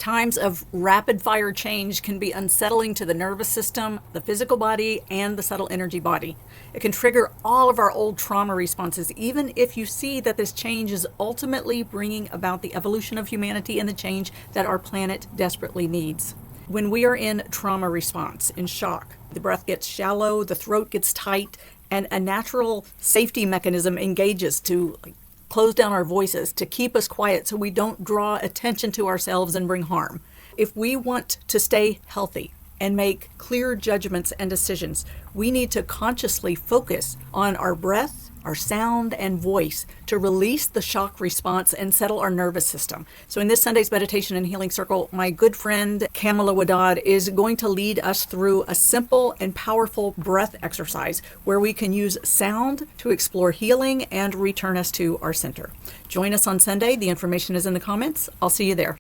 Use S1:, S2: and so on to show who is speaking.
S1: Times of rapid fire change can be unsettling to the nervous system, the physical body, and the subtle energy body. It can trigger all of our old trauma responses, even if you see that this change is ultimately bringing about the evolution of humanity and the change that our planet desperately needs. When we are in trauma response, in shock, the breath gets shallow, the throat gets tight, and a natural safety mechanism engages to close down our voices, to keep us quiet so we don't draw attention to ourselves and bring harm. If we want to stay healthy and make clear judgments and decisions, we need to consciously focus on our breath, our sound, and voice to release the shock response and settle our nervous system. So in this Sunday's Meditation and Healing Circle, my good friend Camela Widad is going to lead us through a simple and powerful breath exercise where we can use sound to explore healing and return us to our center. Join us on Sunday. The information is in the comments. I'll see you there.